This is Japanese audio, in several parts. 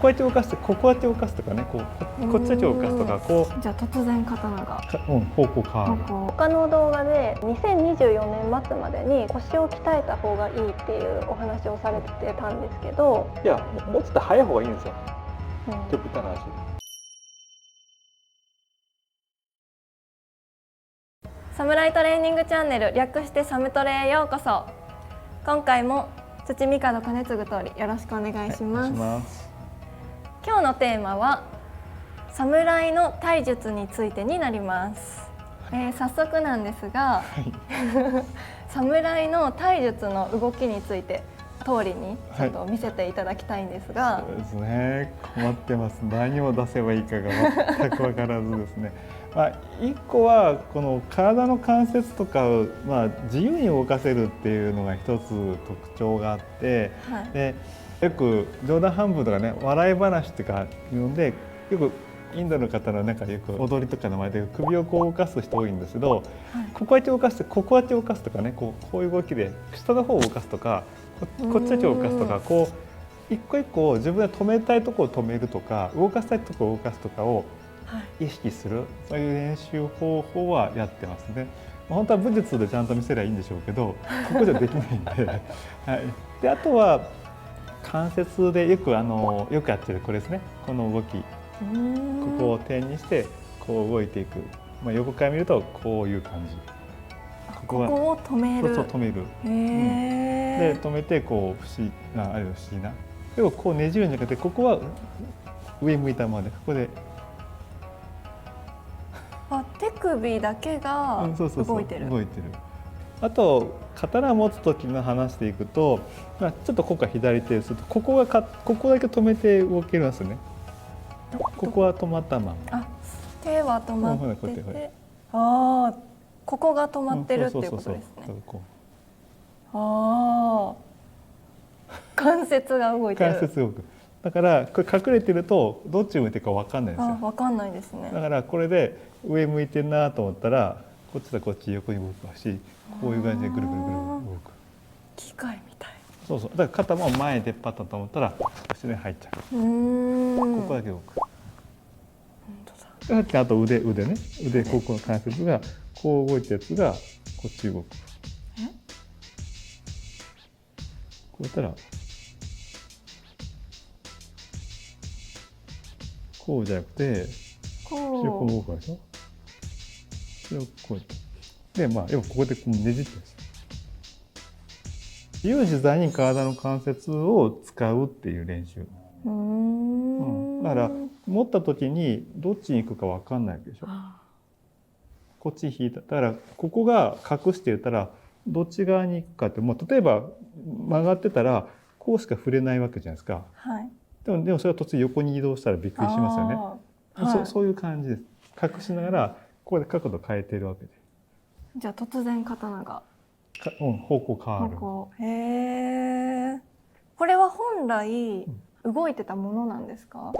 こうやって動かしてこうやって動かすとかね、こっちだけ動かすとか、こうじゃあ突然刀が方向変わる。他の動画で2024年末までに腰を鍛えた方がいいっていうお話をされてたんですけど、いや、もうちょっと早い方がいいんですよ、極端な話。サムライトレーニングチャンネル、略してサムトレへようこそ。今回も土見門兼次とよろしくお願いします。今日のテーマは侍の体術についてになります。早速なんですが、侍の体術の動きについて通りにちょっと見せていただきたいんですが、そうですね、困ってます。何を出せばいいかが全く分からずですね。一個はこの体の関節とかを、自由に動かせるっていうのが一つ特徴があって、でよく冗談半分とかね、笑い話とか呼んで、よくインドの方のなんかよく踊りとかの前で首をこう動かす人多いんですけど、ここやって動かしてこうやって動かすとかね、こういう動きで下の方を動かすとか、こっちだけ動かすとか、こう一個一個自分で止めたいところを止めるとか、動かしたいところを動かすとかを意識する、そういう練習方法はやってますね。本当は武術でちゃんと見せればいいんでしょうけど、ここじゃできないんで、であとは関節でよくやってるこれですね、この動き、ここを点にしてこう動いていく、横から見るとこういう感じ。ここを止める。そう止める。で止めてこう不思議な。でもこうねじるんじゃなくて、ここは上向いたままで、ここで。手首だけが動いてる。あと刀を持つ時の話でいくと、ちょっと今回左手ですると、ここだけ止めて動けるんですよね。ここは止まったまま。手は止まってて、ここが止まってるっていうことですね。関節が動いてる。関節動く。だからこれ隠れてるとどっち向いてるか分かんないんですよ。分かんないですね。だからこれで上向いてるなと思ったら、こっちとこっち横に動くし、こういう感じでぐるぐるぐる動く。機械みたい。そうだから肩も前出っ張ったと思ったら腰で入っちゃう。ここだけ動く。あと腕ね、ここの関節がこう動いたやつがこっち動く。こうやったらこうじゃなくて横動くでしょ。それをこうやってで、要はここでこうねじってるんです。自由自在に体の関節を使うっていう練習。だから持った時にどっちに行くか分かんないわけでしょ。こっち引いた。だからここが隠してたらどっち側に行くかって、例えば曲がってたらこうしか触れないわけじゃないですか。でもそれは途中横に移動したらびっくりしますよね。そういう感じです。隠しながらここで角度変えているわけで。じゃあ突然刀が方向変わる。これは本来動いてたものなんですか？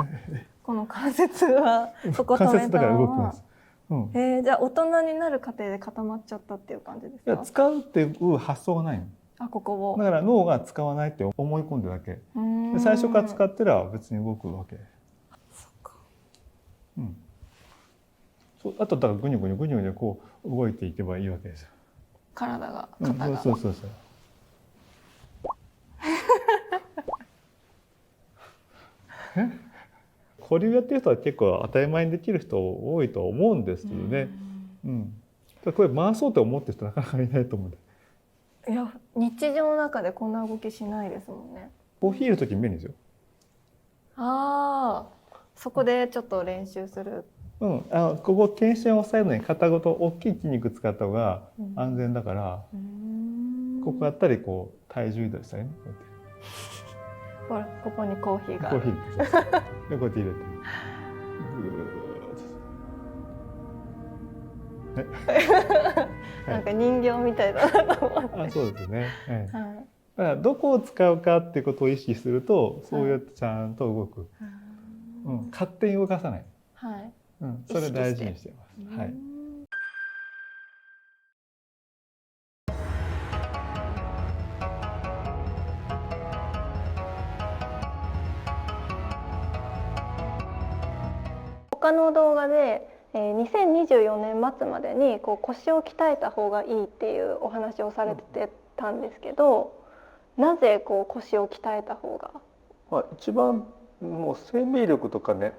この関節はここ止めたまま。じゃあ大人になる過程で固まっちゃったっていう感じですか？いや、使うっていう発想がないの。ここを。だから脳が使わないって思い込んでるだけ。で最初から使ってりゃ別に動くわけ。あとだからぐにゅぐにゅこう動いていけばいいわけですよ。肩が。そう。保留やってる人は結構当たり前にできる人多いと思うんですけどね。これ回そうと思ってる人なかなかいないと思うんで。いや、日常の中でこんな動きしないですもんね。コーヒーの時に便利ですよ。そこでちょっと練習する。ここ肩線を押さえるのに肩ごと大きい筋肉使った方が安全だから、ここやったりこう体重移動したりね。ここにコーヒーが。コーヒーでこうやって入れてぐーっと。なんか人形みたいだなと思って。そうですね。だからどこを使うかっていうことを意識すると、そうやってちゃんと動く。勝手に動かさない。それ大事にしています。他の動画で2024年末までに腰を鍛えた方がいいっていうお話をされてたんですけど、なぜ腰を鍛えた方が？一番もう生命力とかね、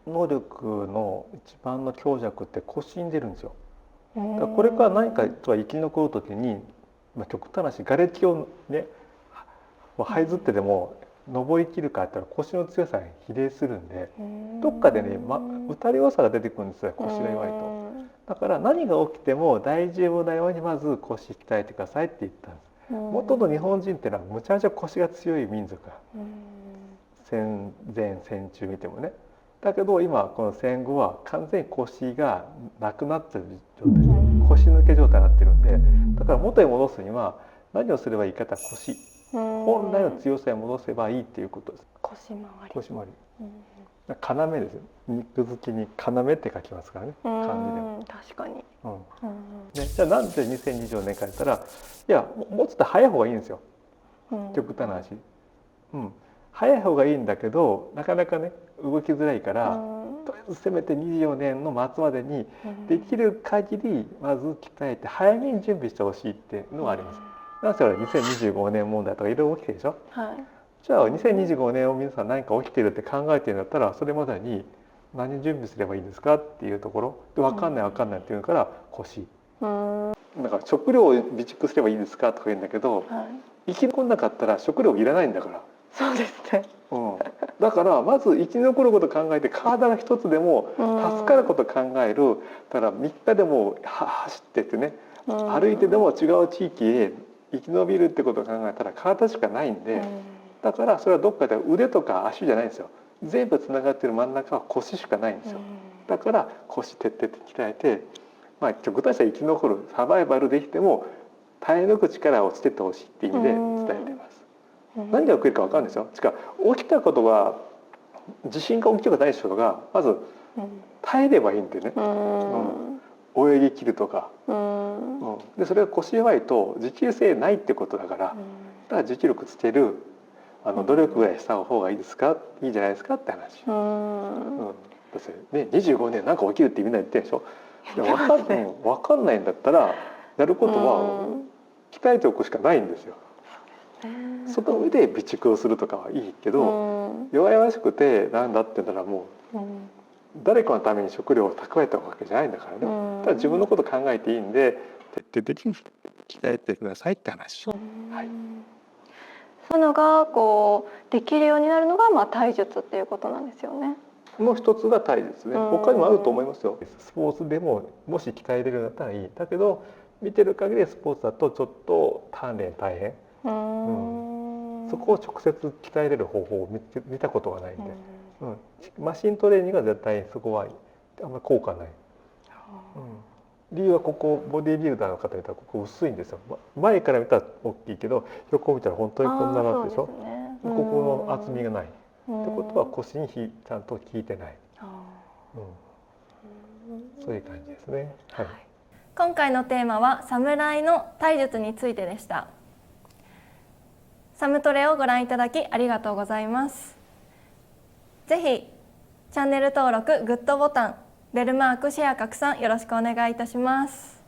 能力の一番の強弱って腰に出るんですよ。だからこれから何かとは生き残る時に、極端な話瓦礫をね這いずってでも登りきるかって言ったら腰の強さに比例するんで、どっかでね、打たれ弱さが出てくるんですよ、腰が弱いと。だから何が起きても大丈夫なようにまず腰鍛えてくださいって言ったんです。元の日本人っていうのはむちゃくちゃ腰が強い民族だ。戦前戦中見てもね。だけど今この戦後は完全に腰がなくなってる状態、腰抜け状態になってるんで、だから元に戻すには何をすればいいかって腰、本来の強さに戻せばいいっていうことです。腰回り。腰回り。要ですよ。肉付きに要って書きますからね。漢字でも。確かに。ね、じゃあなんで2024年からやったら、いやもうちょっと早い方がいいんですよ。極端な話。早い方がいいんだけどなかなかね動きづらいから、とりあえずせめて24年の末までにできる限りまず鍛えて早めに準備してほしいっていうのがあります。なんせ2025年問題とかいろいろ起きてるでしょ。じゃあ2025年を皆さん何か起きてるって考えてるんだったら、それまでに何準備すればいいんですかっていうところで、分かんないっていうから腰。だから食料を備蓄すればいいですかとか言うんだけど、生き残んなかったら食料いらないんだから。そうですね。だからまず生き残ることを考えて、体が一つでも助かることを考える。だから3日でも走ってってね、歩いてでも違う地域へ生き延びるってことを考えたら体しかないんで、だからそれはどっかで腕とか足じゃないんですよ。全部つながってる真ん中は腰しかないんですよ。だから腰徹底的に鍛えて、極端に生き残るサバイバルできても耐え抜く力をつけてほしいっていう意味で伝えています。何が起きるか分かるんですよ。しか起きたことが地震が起きたことない人がまず耐えればいいんでね、泳ぎ切るとか、でそれが腰弱いと持久性ないってことだから、だから持久力つける努力ぐらいした方がいいですか、いいんじゃないですかって話。ですよね。25年なんか起きるってみんな言ってるでしょ。分かんないんだったらやることは鍛えておくしかないんですよ。その上で備蓄をするとかはいいけど、弱々しくてなんだって言ったらもう誰かのために食料を蓄えたわけじゃないんだからね。ただ自分のこと考えていいんで徹底的に鍛えてくださいって話。そういうのができるようになるのが体術っていうことなんですよね。の一つが体術ね。他にもあると思いますよ。スポーツでももし鍛えれるようになったらいい。だけど見てる限りスポーツだとちょっと鍛錬大変。そこを直接鍛えれる方法を見たことがないんで、マシントレーニングは絶対そこはあんまり効果ない。理由はここボディービルダーの方見たらここ薄いんですよ。前から見たら大きいけど横を見たら本当にこんななってでしょ。ここの厚みがない。ってことは腰にちゃんと効いてない。そういう感じですね。今回のテーマは侍の体術についてでした。サムトレをご覧いただきありがとうございます。ぜひチャンネル登録、グッドボタン、ベルマーク、シェア、拡散よろしくお願いいたします。